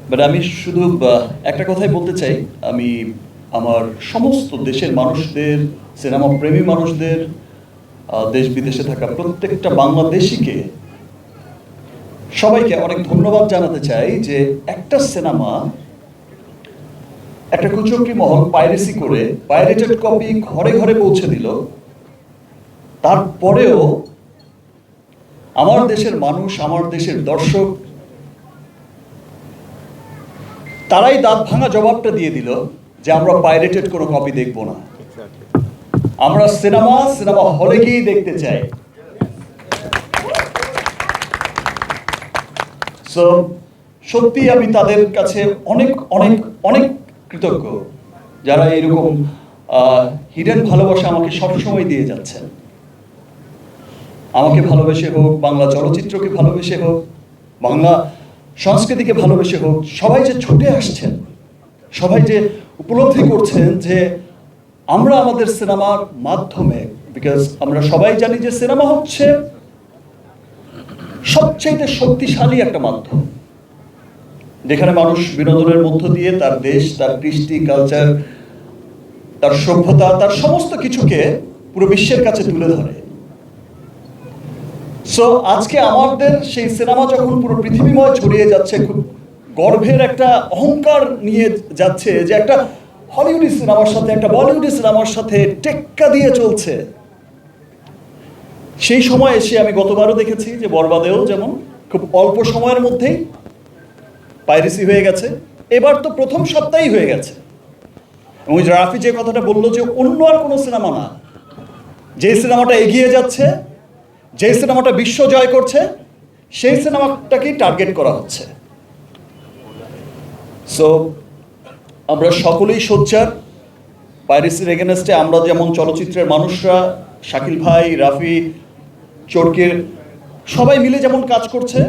But আমি শুধু একটা কথাই বলতে চাই। আমি আমার সমস্ত দেশের মানুষদের, সিনেমা প্রেমী মানুষদের, দেশ বিদেশে থাকা প্রত্যেকটা বাংলাদেশিকে, সবাইকে অনেক ধন্যবাদ জানাতে চাই যে একটা সিনেমা, একটা কুচক্রী মহল পাইরেসি করে পাইরেটেড কপি ঘরে ঘরে পৌঁছে দিল, তারপরেও আমার দেশের মানুষ, আমার দেশের দর্শক, তারাই দাঁত ভাঙা জবাবটা দিয়ে দিল যে আমরা পাইরেটেড কোনো কপি দেখব না, আমরা সিনেমা হলে গিয়েই দেখতে চাই। সো সত্যি আমি তাদের কাছে অনেক অনেক অনেক কৃতজ্ঞ, যারা এরকম হিডেন ভালোবাসা আমাকে সবসময় দিয়ে যাচ্ছেন। আমাকে ভালোবেসে হোক, বাংলা চলচ্চিত্রকে ভালোবেসে হোক, বাংলা সংস্কৃতিকে ভালোবেসে হোক, সবাই যে ছুটে আসছেন, সবাই যে উপলব্ধি করছেন যে আমরা আমাদের সিনেমার মাধ্যমে, বিকজ আমরা সবাই জানি যে সিনেমা হচ্ছে সবচেয়ে শক্তিশালী একটা মাধ্যম, যেখানে মানুষ বিনোদনের মধ্য দিয়ে তার দেশ, তার কৃষ্টি, কালচার, তার সভ্যতা, তার সমস্ত কিছুকে পুরো বিশ্বের কাছে তুলে ধরে। সো আজকে আমাদের সেই সিনেমা যখন পুরো পৃথিবীময় ছড়িয়ে যাচ্ছে, খুব গর্বের একটা অহংকার নিয়ে যাচ্ছে যে একটা হলিউডি সিনেমার সাথে, একটা বলিউডি সিনেমার সাথে টেক্কা দিয়ে চলছে, সেই সময় এসে আমি গতবারও দেখেছি যে বরবাদেও যেমন খুব অল্প সময়ের মধ্যেই পাইরেসি হয়ে গেছে, এবার তো প্রথম সপ্তাহেই হয়ে গেছে। এবং রাফি যে কথাটা বললো যে অন্য আর কোনো সিনেমা না, যে সিনেমাটা এগিয়ে যাচ্ছে, যে সিনেমাটা বিশ্ব জয় করছে, সেই সিনেমাটাকেই টার্গেট করা হচ্ছে। সো আমরা সকলেই সোচ্চার পাইরেসির এগেনস্টে। আমরা যেমন চলচ্চিত্রের মানুষরা, শাকিল ভাই, রাফি, চরকির সবাই মিলে যেমন কাজ করছে,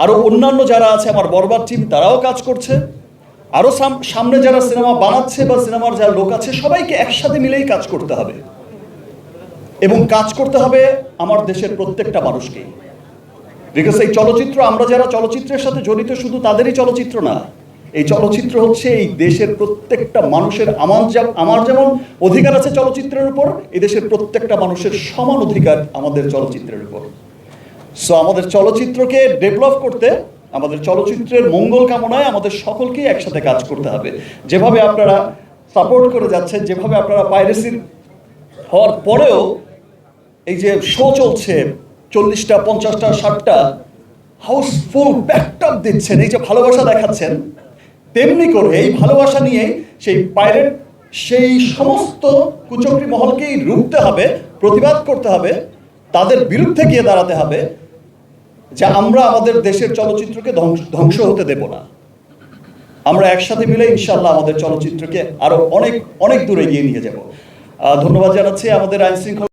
আরও অন্যান্য যারা আছে আমার বরবাদ টিম, তারাও কাজ করছে, আরও সামনে যারা সিনেমা বানাচ্ছে বা সিনেমার যারা লোক আছে, সবাইকে একসাথে মিলেই কাজ করতে হবে। এবং কাজ করতে হবে আমার দেশের প্রত্যেকটা মানুষকেই, বিকজ এই চলচ্চিত্র, আমরা যারা চলচ্চিত্রের সাথে জড়িত, শুধু তাদেরই চলচ্চিত্র না, এই চলচ্চিত্র হচ্ছে এই দেশের প্রত্যেকটা মানুষের। আমার যেমন অধিকার আছে চলচ্চিত্রের উপর, এই দেশের প্রত্যেকটা মানুষের সমান অধিকার আমাদের চলচ্চিত্রের উপর। সো আমাদের চলচ্চিত্রকে ডেভেলপ করতে, আমাদের চলচ্চিত্রের মঙ্গল কামনায় আমাদের সকলকেই একসাথে কাজ করতে হবে। যেভাবে আপনারা সাপোর্ট করে যাচ্ছেন, যেভাবে আপনারা পাইরেসির হওয়ার পরেও এই যে শো চলছে 40টা, 50টা, 60টা হাউসফুল ব্যাকটপ দিচ্ছেন, এই যে ভালোবাসা দেখাচ্ছেন, তেমনি করে এই ভালোবাসা নিয়ে সেই পাইরেট, সেই সমস্ত কুচক্রী মহলকেই রুখতে হবে, প্রতিবাদ করতে হবে, তাদের বিরুদ্ধে গিয়ে দাঁড়াতে হবে যে আমরা আমাদের দেশের চলচ্চিত্রকে ধ্বংস হতে দেব না। আমরা একসাথে মিলে ইনশাআল্লাহ আমাদের চলচ্চিত্রকে আরো অনেক অনেক দূরে এগিয়ে নিয়ে যাব। ধন্যবাদ জানাচ্ছি আমাদের আইনশৃঙ্খলা